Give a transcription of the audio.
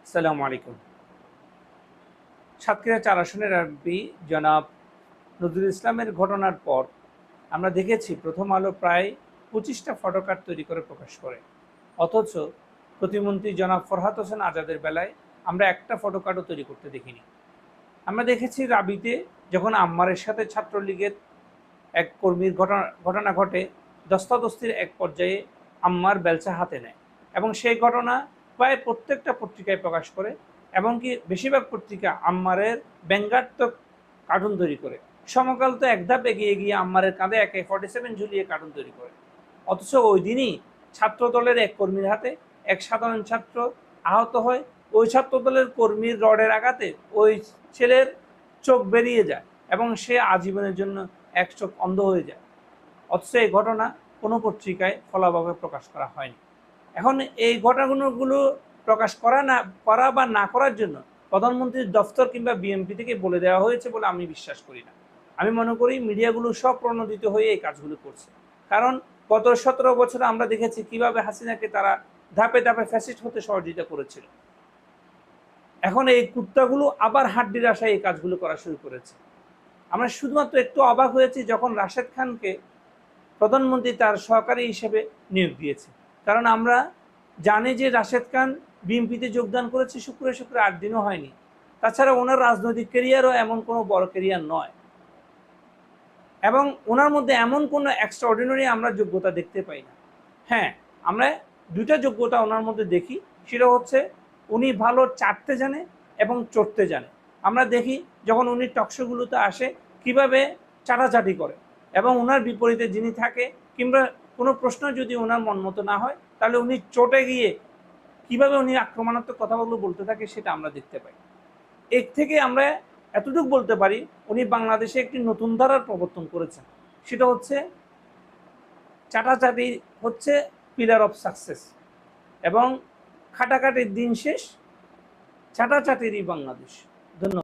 আসসালামু আলাইকুম। সাতক্ষীরা ৪ আসনের এমপি জনাব নজরুল ইসলামের ঘটনার পর আমরা দেখেছি প্রথম আলো প্রায় ২৫টা ফটোকার্ড তৈরি করে প্রকাশ করে। অথচ প্রতিমন্ত্রী জনাব ফরহাদ হোসেন আজাদের বেলায় আমরা একটা ফটোকার্ডও তৈরি করতে দেখিনি। আমরা দেখেছি রাবিতে যখন আম্মারের সাথে ছাত্রলীগের এক কর্মীর ঘটনা ঘটে, ধস্তাধস্তির এক পর্যায়ে আম্মার বেলচা হাতে নেয় এবং সেই ঘটনা প্রায় প্রত্যেকটা পত্রিকায় প্রকাশ করে এবং কি বেশিরভাগ পত্রিকা আম্মারের ব্যঙ্গাত্মক কার্টুন তৈরি করে। সমকাল তো এক ধাপ এগিয়ে গিয়ে আম্মারের কাঁধে AK-47 ঝুলিয়ে কার্টুন তৈরি করে। অথচ ওই দিনই ছাত্রদলের এক কর্মীর হাতে এক সাধারণ ছাত্র আহত হয়। ওই ছাত্রদলের কর্মীর রডের আঘাতে ওই ছেলের চোখ বেরিয়ে যায় এবং সে আজীবনের জন্য এক চোখ অন্ধ হয়ে যায়। অথচ এই ঘটনা কোনো পত্রিকায় ফলাভাবে প্রকাশ করা হয়নি। এখন এই ঘটনাগুলো প্রকাশ করা বা না করার জন্য প্রধানমন্ত্রীর দফতর কিংবা বিএমপি থেকে বলে দেওয়া হয়েছে বলে আমি বিশ্বাস করি না। আমি মনে করি মিডিয়াগুলো স্বপ্রণোদিত হয়ে এই কাজগুলো করছে। কারণ গত ১৭ বছরে আমরা দেখেছি কিভাবে হাসিনাকে তারা ধাপে ধাপে ফ্যাসিস্ট হতে সহযোগিতা করেছিল। এখন এই কুত্তাগুলো আবার হাড্ডির আশায় এই কাজগুলো করা শুরু করেছে। আমরা শুধুমাত্র একটু অবাক হয়েছি যখন রাশেদ খানকে প্রধানমন্ত্রী তার সহকারী হিসেবে নিয়োগ দিয়েছে। কারণ আমরা জানি যে রাশেদ খান বিএনপিতে যোগদান করেছে শুক্রে ৮ দিনও হয়নি। তাছাড়া ওনার রাজনৈতিক ক্যারিয়ারও এমন কোনো বড় ক্যারিয়ার নয় এবং ওনার মধ্যে এমন কোনো এক্সট্রাঅর্ডিনারি আমরা যোগ্যতা দেখতে পাই না। হ্যাঁ, আমরা দুইটা যোগ্যতা ওনার মধ্যে দেখি, সেটা হচ্ছে উনি ভালো চাটতে জানে এবং চড়তে জানে। আমরা দেখি যখন উনি টকশোগুলোতে আসে কিভাবে চাটাচাটি করে এবং ওনার বিপরীতে যিনি থাকে কিংবা কোনো প্রশ্ন যদি ওনার মন মতো না হয় তাহলে উনি চটে গিয়ে কিভাবে উনি আক্রমণাত্মক কথাগুলো বলতে থাকে সেটা আমরা দেখতে পাই। এর থেকে আমরা এতটুকু বলতে পারি উনি বাংলাদেশে একটি নতুন ধারার প্রবর্তন করেছেন। সেটা হচ্ছে চাটাচাটি হচ্ছে পিলার অফ সাকসেস এবং খাটাখাটির দিন শেষ, চাটাচাটিরই বাংলাদেশ। ধন্যবাদ।